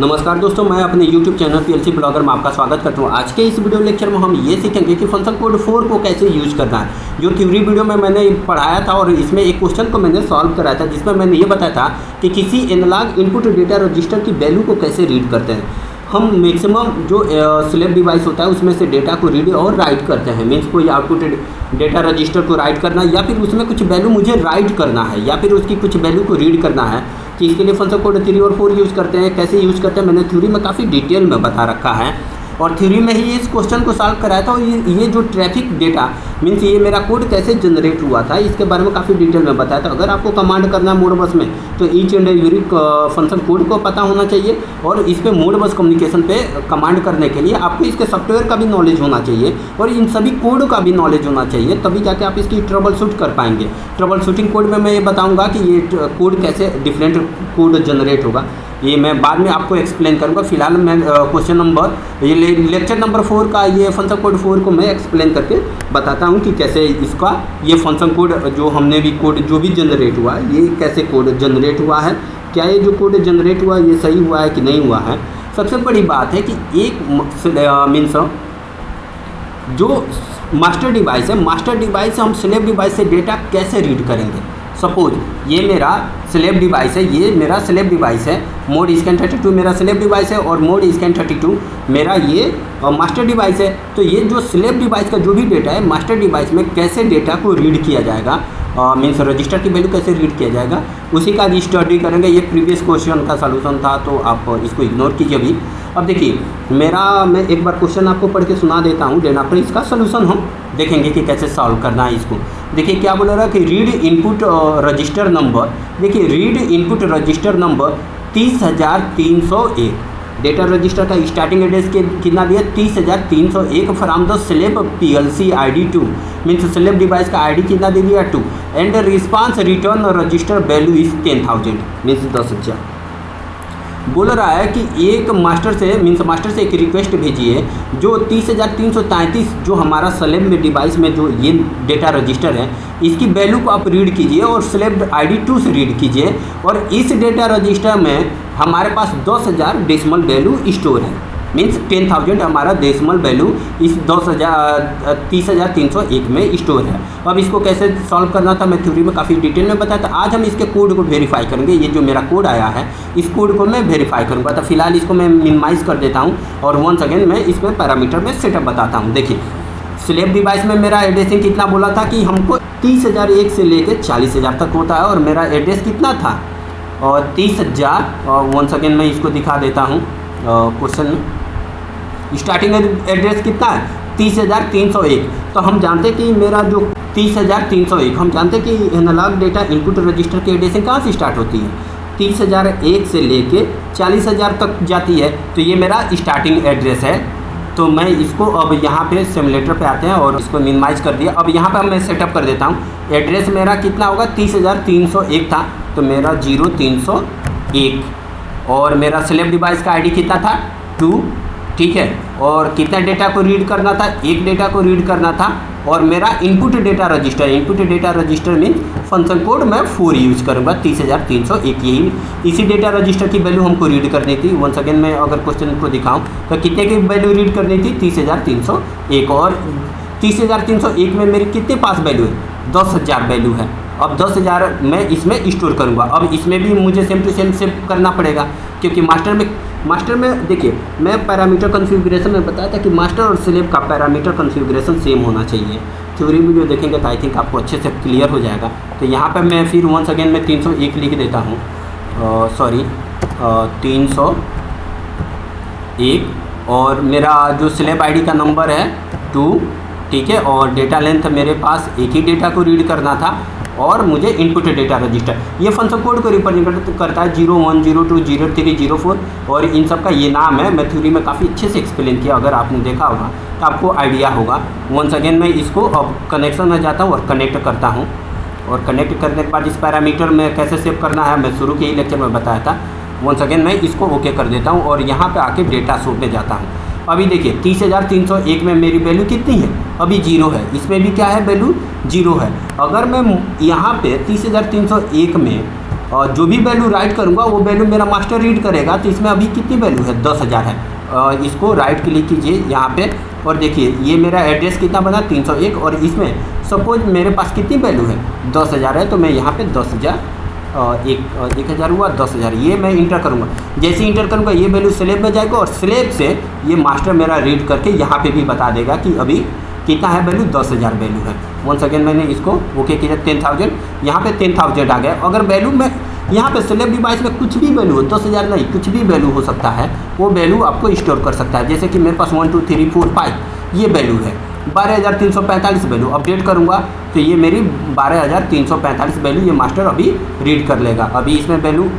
नमस्कार दोस्तों, मैं अपने YouTube चैनल PLC ब्लॉगर में आपका स्वागत करता हूँ। आज के इस वीडियो लेक्चर में हम ये सीखेंगे कि फंक्शन कोड 4 को कैसे यूज करना है। जो थ्योरी वीडियो में मैंने पढ़ाया था और इसमें एक क्वेश्चन को मैंने सॉल्व कराया था, जिसमें मैंने ये बताया था कि किसी एनालॉग इनपुट डेटा रजिस्टर की वैल्यू को कैसे रीड करते हैं। हम मैक्सिमम जो स्लेव डिवाइस होता है उसमें से डेटा को रीड और राइट करते हैं। मीन्स कोई आउटपुट डेटा रजिस्टर को राइट करना है या फिर उसमें कुछ वैल्यू मुझे राइट करना है या फिर उसकी कुछ वैल्यू को रीड करना है, कि इसके लिए फंक्शन कोड 3 और 4 यूज़ करते हैं। कैसे यूज़ करते हैं मैंने थ्योरी में काफ़ी डिटेल में बता रखा है और थ्योरी में ही इस क्वेश्चन को सॉल्व कराया था। और ये जो ट्रैफिक डेटा मीन्स ये मेरा कोड कैसे जनरेट हुआ था इसके बारे में काफ़ी डिटेल में बताया था। अगर आपको कमांड करना है मोडबस में तो each and every function code को पता होना चाहिए और इस पर मोडबस कम्युनिकेशन पे कमांड करने के लिए आपको इसके सॉफ्टवेयर का भी नॉलेज होना चाहिए और इन सभी कोड का भी नॉलेज होना चाहिए, तभी जाके आप इसकी ट्रबल शूट कर पाएंगे। ट्रबल शूटिंग कोड में मैं ये बताऊँगा कि ये कोड कैसे डिफरेंट कोड जनरेट होगा, ये मैं बाद में आपको एक्सप्लेन करूँगा। फिलहाल मैं क्वेश्चन नंबर ये लेक्चर नंबर 4 का ये फंक्शन कोड 4 को मैं एक्सप्लेन करके बताता हूँ कि कैसे इसका ये फंक्शन कोड जो हमने भी कोड जो भी जनरेट हुआ ये कैसे कोड जनरेट हुआ है, क्या ये जो कोड जनरेट हुआ ये सही हुआ है कि नहीं हुआ है। सबसे बड़ी बात है कि एक मीन्स जो मास्टर डिवाइस है, मास्टर डिवाइस से हम स्लेव डिवाइस से डेटा कैसे रीड करेंगे। सपोज ये मेरा स्लेव डिवाइस है, ये मेरा स्लेव डिवाइस है, मोड scan32 मेरा स्लेव डिवाइस है और मोड scan32 मेरा ये मास्टर डिवाइस है। तो ये जो स्लेव डिवाइस का जो भी डेटा है मास्टर डिवाइस में कैसे डेटा को रीड किया जाएगा, मीन्स रजिस्टर की वैल्यू कैसे रीड किया जाएगा, उसी का स्टडी करेंगे। ये प्रीवियस क्वेश्चन का सलूशन था तो आप इसको इग्नोर कीजिए अभी। अब देखिए मैं एक बार क्वेश्चन आपको पढ़ के सुना देता हूँ, देन आफ्टर इसका सलूशन हम देखेंगे कि कैसे सॉल्व करना है इसको। देखिए क्या बोल रहा है कि रीड इनपुट रजिस्टर नंबर। देखिए read input register number 30,301। Data register का स्टार्टिंग एड्रेस कितना दिया 30,301 from the slave PLC ID 2 means slave device का ID कितना दे दिया 2 and response return register value is 10,000 means 10,000। बोल रहा है कि एक मास्टर से मीन्स मास्टर से एक रिक्वेस्ट भेजिए जो 30,333 जो हमारा स्लेव में डिवाइस में जो ये डेटा रजिस्टर है इसकी वैल्यू को आप रीड कीजिए और स्लेव ID 2 से रीड कीजिए और इस डेटा रजिस्टर में हमारे पास 10,000 डेसिमल वैल्यू स्टोर है। मीन्स 10,000 हमारा डेसिमल वैल्यू इस 30,301 में स्टोर है। अब इसको कैसे सॉल्व करना था मैं थ्योरी में काफ़ी डिटेल में बताया था। आज हम इसके कोड को वेरीफाई करेंगे। ये जो मेरा कोड आया है इस कोड को मैं वेरीफाई करूँगा। तो फिलहाल इसको मैं मिनिमाइज़ कर देता हूँ और वंस अगेन मैं इसमें पैरामीटर में सेटअप बताता हूँ। देखिए स्लेव डिवाइस में मेरा एड्रेसिंग कितना बोला था कि हमको 30,001 से लेकर 40,000 तक होता है और मेरा एड्रेस कितना था और 30,000। और वंस अगेन मैं इसको दिखा देता हूँ क्वेश्चन में। स्टार्टिंग एड्रेस कितना है 30,301। तो हम जानते हैं कि मेरा जो 30,301 हम जानते हैं कि एनालॉग डेटा इनपुट रजिस्टर की एड्रेसिंग कहाँ से स्टार्ट होती है 30,001 से लेके 40,000 तक जाती है। तो ये मेरा स्टार्टिंग एड्रेस है। तो मैं इसको अब यहाँ पे सिमुलेटर पे आते हैं और इसको मिनिमाइज़ कर दिया। अब यहाँ पे मैं सेटअप कर देता हूँ। एड्रेस मेरा कितना होगा 30,301 था तो मेरा 0301 और मेरा स्लेव डिवाइस का ID कितना था 2, ठीक है। और कितना डेटा को रीड करना था, एक डेटा को रीड करना था और मेरा input data register mean function code मैं 4 यूज़ करूँगा 30,301। यही इसी डेटा रजिस्टर की वैल्यू हमको रीड करनी थी। वंस अगेन मैं अगर क्वेश्चन को दिखाऊं तो कितने की वैल्यू रीड करनी थी 30,301 और 30,301 में मेरी कितने पास वैल्यू है 10,000 वैल्यू है। अब 10,000 मैं इसमें स्टोर करूँगा। अब इसमें भी मुझे सेम टू सेम सेव करना पड़ेगा क्योंकि मास्टर में देखिए मैं पैरामीटर कॉन्फ़िगरेशन में बताया था कि मास्टर और स्लेव का पैरामीटर कॉन्फ़िगरेशन सेम होना चाहिए। थ्योरी वीडियो देखेंगे तो आई थिंक आपको अच्छे से क्लियर हो जाएगा। तो यहाँ पर मैं फिर वंस अगेन मैं 301 लिख देता हूँ, 301 और मेरा जो स्लेव ID का नंबर है 2, ठीक है। और डेटा लेंथ मेरे पास एक ही डेटा को रीड करना था और मुझे इनपुट डेटा रजिस्टर ये फंक्शन कोड को रिप्रेजेंट करता है 01, 02, 03, 04 और इन सब का ये नाम है। मैं थ्योरी में काफ़ी अच्छे से एक्सप्लेन किया, अगर आपने देखा होगा तो आपको आइडिया होगा। वंस अगेन मैं इसको अब कनेक्शन में जाता हूँ और कनेक्ट करता हूँ और कनेक्ट करने के बाद इस पैरामीटर में कैसे सेव करना है मैं शुरू के ही लेक्चर में बताया था। वंस अगेन मैं इसको ओके कर देता हूँ और यहाँ पर आके डेटा शो में जाता हूँ। अभी देखिए 30,301 में मेरी वैल्यू कितनी है अभी 0 है, इसमें भी क्या है वैल्यू 0 है। अगर मैं यहाँ पे 30,301 में और जो भी वैल्यू राइट करूँगा वो वैल्यू मेरा मास्टर रीड करेगा। तो इसमें अभी कितनी वैल्यू है, 10,000 है। इसको राइट क्लिक कीजिए यहाँ पे और देखिए ये मेरा एड्रेस कितना बना, 301, और इसमें सपोज मेरे पास कितनी वैल्यू है, 10,000 है। तो मैं यहाँ पे 10,000 1,000 हुआ, 10,000 ये मैं इंटर करूँगा। जैसे इंटर करूँगा ये वैल्यू स्लैब में जाएगा और स्लैब से ये मास्टर मेरा रीड करके यहाँ पे भी बता देगा कि अभी कितना है वैल्यू, 10,000 वैल्यू है। वंस अगेन मैंने इसको ओके किया, 10,000 यहाँ पे 10,000 आ गया। अगर वैल्यू में यहाँ पे स्लैब डिवाइस में कुछ भी वैल्यू हो, 10,000 नहीं, कुछ भी वैल्यू हो सकता है, वो वैल्यू आपको स्टोर कर सकता है। जैसे कि मेरे पास 1 2 3 4 5 ये वैल्यू है, 12,345 वैल्यू अपडेट करूँगा तो ये मेरी 12,345 वैल्यू ये मास्टर अभी रीड कर लेगा। अभी इसमें वैल्यू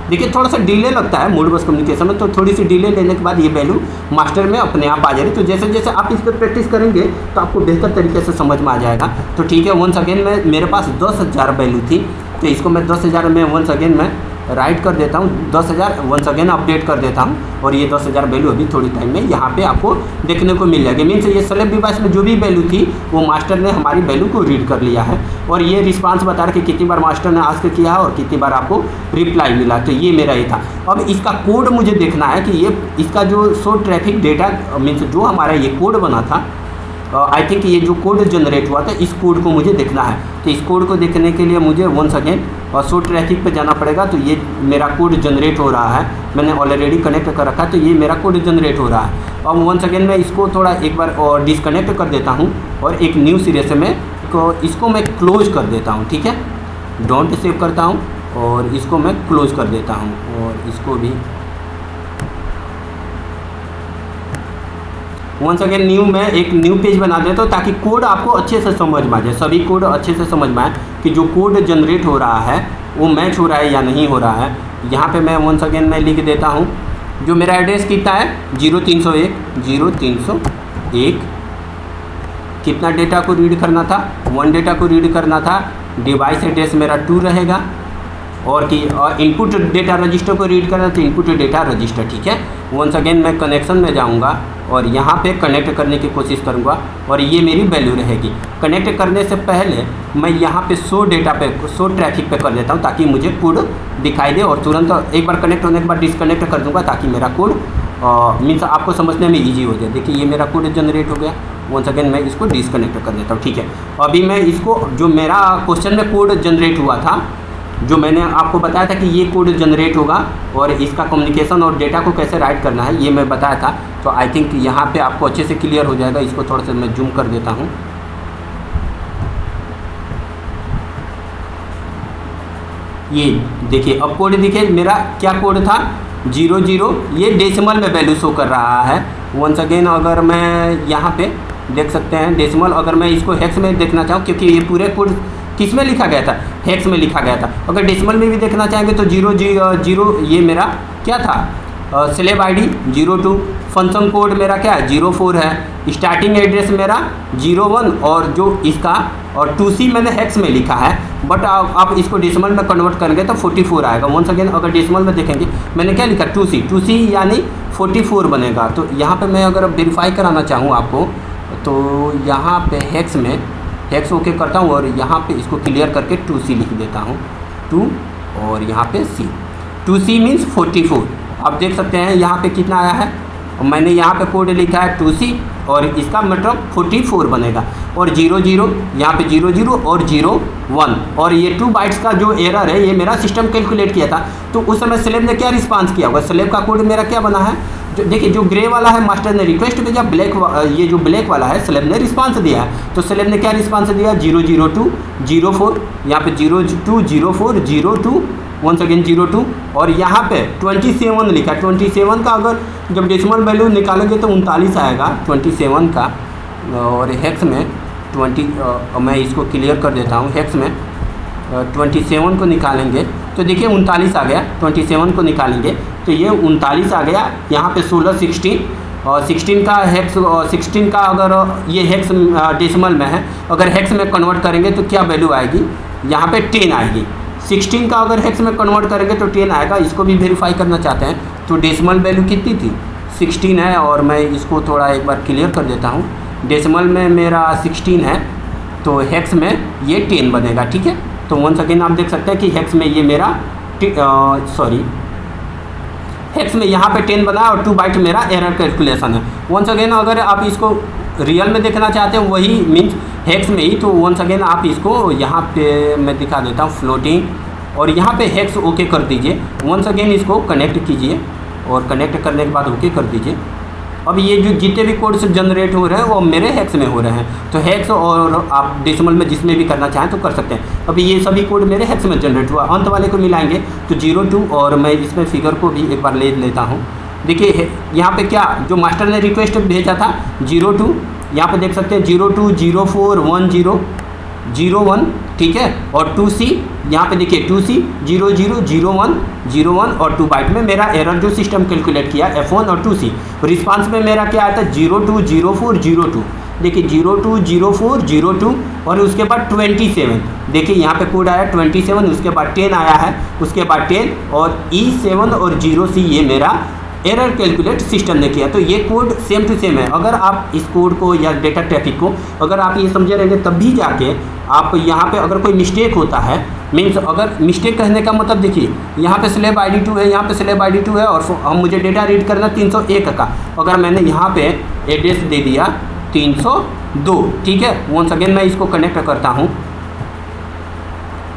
देखिए थोड़ा सा डिले लगता है मोडबस कम्युनिकेशन में, तो थोड़ी सी डिले लेने के बाद ये वैल्यू मास्टर में अपने आप आ जाएगी। तो जैसे जैसे आप इस पर प्रैक्टिस करेंगे तो आपको बेहतर तरीके से समझ में आ जाएगा। तो ठीक है, वंस अगेन मेरे पास 10,000 वैल्यू थी, तो इसको मैं 10,000 में वंस अगेन मैं राइट कर देता हूँ, 10,000 वंस अगेन अपडेट कर देता हूँ और ये 10,000 वैल्यू अभी थोड़ी टाइम में यहाँ पे आपको देखने को मिल जाएगी। मीन्स ये स्लैब डिवाइस में जो भी वैल्यू थी वो मास्टर ने हमारी वैल्यू को रीड कर लिया है और ये रिस्पांस बता रहा है कि कितनी बार मास्टर ने आस्क किया है और कितनी बार आपको रिप्लाई मिला। तो ये मेरा ये था। अब इसका कोड मुझे देखना है कि ये इसका जो शो ट्रैफिक डेटा मीन्स जो हमारा ये कोड बना था, आई थिंक ये जो कोड जनरेट हुआ था इस कोड को मुझे देखना है। तो इस कोड को देखने के लिए मुझे वंस अगेन शो ट्रैफिक पे जाना पड़ेगा। तो ये मेरा कोड जनरेट हो रहा है, मैंने ऑलरेडी कनेक्ट कर रखा है, तो ये मेरा कोड जनरेट हो रहा है। अब वंस अगेन मैं इसको थोड़ा एक बार और डिसकनेक्ट कर देता हूँ और एक न्यू सिरे से मैं इसको मैं क्लोज कर देता हूँ। ठीक है, डोंट सेव करता हूँ और इसको मैं क्लोज कर देता हूँ और इसको भी वंस अगेन मैं एक न्यू पेज बना देता हूँ ताकि कोड आपको अच्छे से समझ में आ जाए, सभी कोड अच्छे से समझ में आए कि जो कोड जनरेट हो रहा है वो मैच हो रहा है या नहीं हो रहा है। यहाँ पे मैं वंस अगेन मैं लिख देता हूँ जो मेरा एड्रेस कितना है 0301 कितना डेटा को रीड करना था, 1 डेटा को रीड करना था। डिवाइस एड्रेस मेरा 2 रहेगा और कि इनपुट डेटा रजिस्टर को रीड करना तो इनपुट डेटा रजिस्टर। ठीक है, वंस अगेन मैं कनेक्शन में जाऊंगा और यहाँ पे कनेक्ट करने की कोशिश करूँगा और ये मेरी वैल्यू रहेगी। कनेक्ट करने से पहले मैं यहाँ पे शो डेटा पे शो ट्रैफिक पे कर देता हूँ ताकि मुझे कोड दिखाई दे और तुरंत एक बार कनेक्ट होने के बाद डिसकनेक्ट कर दूँगा ताकि मेरा कोड मीन्स आपको समझने में ईजी हो जाए। देखिए ये मेरा कोड जनरेट हो गया। वंस अगेन मैं इसको डिसकनेक्ट कर देता हूँ। ठीक है, अभी मैं इसको जो मेरा क्वेश्चन में कोड जनरेट हुआ था, जो मैंने आपको बताया था कि ये कोड जनरेट होगा और इसका कम्युनिकेशन और डेटा को कैसे राइट करना है ये मैं बताया था। तो आई थिंक यहाँ पे आपको अच्छे से क्लियर हो जाएगा। इसको थोड़ा सा मैं जूम कर देता हूँ। ये देखिए अब कोड देखिए मेरा क्या कोड था 00, ये डेसिमल में वैल्यू शो कर रहा है। वंस अगेन अगर मैं यहाँ पे देख सकते हैं डेसिमल, अगर मैं इसको हेक्स में देखना चाहूँ क्योंकि ये पूरे कोड किस में लिखा गया था, हेक्स में लिखा गया था। अगर डेसिमल में भी देखना चाहेंगे तो 0 ये मेरा क्या था स्लैब आईडी 02, फंक्शन कोड मेरा क्या है 04 है, स्टार्टिंग एड्रेस मेरा 01 और जो इसका और 2C मैंने हेक्स में लिखा है। बट आप इसको डेसिमल में कन्वर्ट करेंगे तो 44 आएगा। वंस अगेन अगर डेसिमल में देखेंगे मैंने क्या लिखा 2C यानी 44 बनेगा। तो यहाँ पे मैं अगर वेरीफाई कराना चाहूँ आपको तो यहाँ पे हेक्स ओके करता हूँ और यहाँ पे इसको क्लियर करके 2C लिख देता हूँ 2 और यहाँ पे C 2C मीन्स 44। आप देख सकते हैं यहाँ पे कितना आया है, मैंने यहाँ पे कोड लिखा है 2C और इसका मतलब 44 बनेगा और 00 यहाँ पे 00 और 01 और ये 2 बाइट्स का जो एरर है ये मेरा सिस्टम कैलकुलेट किया था। तो उस समय स्लैब ने क्या रिस्पांस किया होगा, स्लैब का कोड मेरा क्या बना है, जो देखिए जो ग्रे वाला है मास्टर ने रिक्वेस्ट भेजा, ये जो ब्लैक वाला है स्लैब ने रिस्पांस दिया है। तो स्लैब ने क्या रिस्पांस दिया 002 04, यहाँ पे 02 04 02 वंस अगेन 02 और यहाँ पे 27 लिखा। 27 का अगर जब डेसिमल वैल्यू निकालेंगे तो 39 आएगा 27 का और हेक्स में 20 मैं इसको क्लियर कर देता हूँ। हेक्स में 27 को निकालेंगे तो देखिए 39 आ गया। 27 को निकालेंगे तो ये 39 आ गया। यहाँ पे 16 16 और 16 का हेक्स 16 का अगर ये हेक्स डेसिमल में है, अगर हेक्स में कन्वर्ट करेंगे तो क्या वैल्यू आएगी, यहाँ पे 10 आएगी। 16 का अगर हेक्स में कन्वर्ट करेंगे तो 10 आएगा। इसको भी वेरीफाई करना चाहते हैं तो डेसिमल वैल्यू कितनी थी 16 है और मैं इसको थोड़ा एक बार क्लियर कर देता हूँ। डेसिमल में मेरा 16 है तो हेक्स में ये 10 बनेगा। ठीक है, तो वंस अगेन आप देख सकते हैं कि हेक्स में ये मेरा हेक्स में यहाँ पे 10 बना है और 2 बाइट मेरा एरर कैलकुलेशन है। वंस अगेन अगर आप इसको रियल में देखना चाहते हैं वही मीन्स हेक्स में ही, तो वंस अगेन आप इसको यहाँ पे मैं दिखा देता हूँ फ्लोटिंग, और यहाँ पे हेक्स ओके कर दीजिए। वंस अगेन इसको कनेक्ट कीजिए और कनेक्ट करने के बाद ओके कर दीजिए। अब ये जो जितने भी कोड्स जनरेट हो रहे हैं वो मेरे हेक्स में हो रहे हैं, तो हेक्स और आप डेसिमल में जिसमें भी करना चाहें तो कर सकते हैं। अभी ये सभी कोड मेरे हेक्स में जनरेट हुआ, अंत वाले को मिलाएंगे तो 02, और मैं इसमें फिगर को भी एक बार ले लेता हूँ। देखिए यहाँ पे क्या जो मास्टर ने रिक्वेस्ट भेजा था 02, यहाँ पे देख सकते हैं 02 04 10 01, ठीक है, और 2C यहाँ पे देखिए 2C 00 01 01 और 2 बाइट में मेरा एरर जो सिस्टम कैलकुलेट किया F1 और 2C। रिस्पांस में मेरा क्या आता है 02 04 02, देखिए 02 04 02 और उसके बाद 27, देखिए यहाँ पे कोड आया 27, उसके बाद 10 आया है, उसके बाद 10 और E7 और 0C ये मेरा एरर कैलकुलेट सिस्टम ने किया। तो ये कोड सेम टू सेम है। अगर आप इस कोड को या डेटा ट्रैफिक को अगर आप ये समझे रहेंगे तब भी जाके आप यहाँ पे अगर कोई मिस्टेक होता है, मीन्स अगर मिस्टेक कहने का मतलब देखिए यहाँ पे स्लैब ID2 है, यहाँ पे स्लैब ID2 है और हम मुझे डेटा रीड करना 301 का, अगर मैंने यहाँ पे एड्रेस दे दिया 302, ठीक है। वंस अगेन मैं इसको कनेक्ट करता हूँ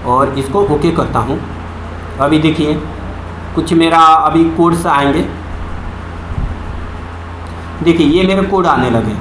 और इसको ओके करता हूँ। अभी देखिए कुछ मेरा अभी कोड्स आएंगे, देखिए ये मेरे कोड आने लगे,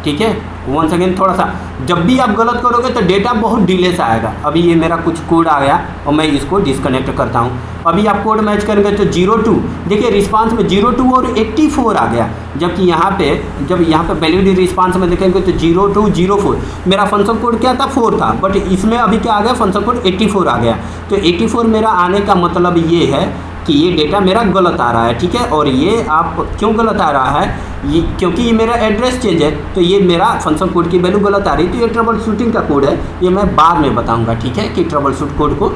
ठीक है। वंस अगेन थोड़ा सा जब भी आप गलत करोगे तो डेटा बहुत डिले से आएगा। अभी ये मेरा कुछ कोड आ गया और मैं इसको डिस्कनेक्ट करता हूँ। अभी आप कोड मैच करेंगे तो 02, देखिए रिस्पांस में 02 और 84 आ गया, जबकि यहाँ पे जब यहाँ पे वैलिड रिस्पांस में देखेंगे तो 02 04 मेरा फंक्शन कोड क्या था 4 था, बट इसमें अभी क्या आ गया फंक्शन कोड 84 आ गया। तो 84 मेरा आने का मतलब ये है कि ये डेटा मेरा गलत आ रहा है, ठीक है। और ये आप क्यों गलत आ रहा है, ये क्योंकि ये मेरा एड्रेस चेंज है, तो ये मेरा फंक्शन कोड की वैल्यू गलत आ रही है। तो ये ट्रबल शूटिंग का कोड है, ये मैं बाद में बताऊंगा, ठीक है, कि ट्रबल शूट कोड को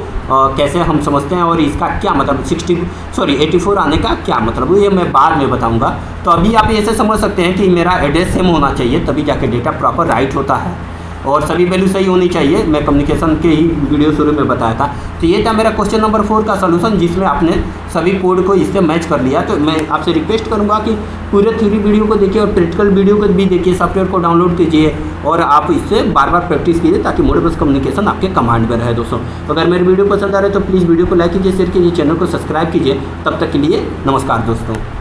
कैसे हम समझते हैं और इसका क्या मतलब 84 आने का क्या मतलब, ये मैं बाद में बताऊँगा। तो अभी आप ऐसे समझ सकते हैं कि मेरा एड्रेस सेम होना चाहिए तभी जाके डेटा प्रॉपर राइट होता है और सभी वैल्यू सही होनी चाहिए। मैं कम्युनिकेशन के ही वीडियो शुरू में बताया था। तो ये था मेरा क्वेश्चन नंबर 4 का सलूशन, जिसमें आपने सभी कोड को इससे मैच कर लिया। तो मैं आपसे रिक्वेस्ट करूंगा कि पूरे थ्योरी वीडियो को देखिए और प्रैक्टिकल वीडियो को भी देखिए, सॉफ्टवेयर को डाउनलोड कीजिए और आप इससे बार बार प्रैक्टिस कीजिए ताकि मोडेबल कम्युनिकेशन आपके कमांड में रहे। दोस्तों अगर मेरी वीडियो पसंद आ रहे तो प्लीज़ वीडियो को लाइक कीजिए, शेयर कीजिए, चैनल को सब्सक्राइब कीजिए। तब तक के लिए नमस्कार दोस्तों।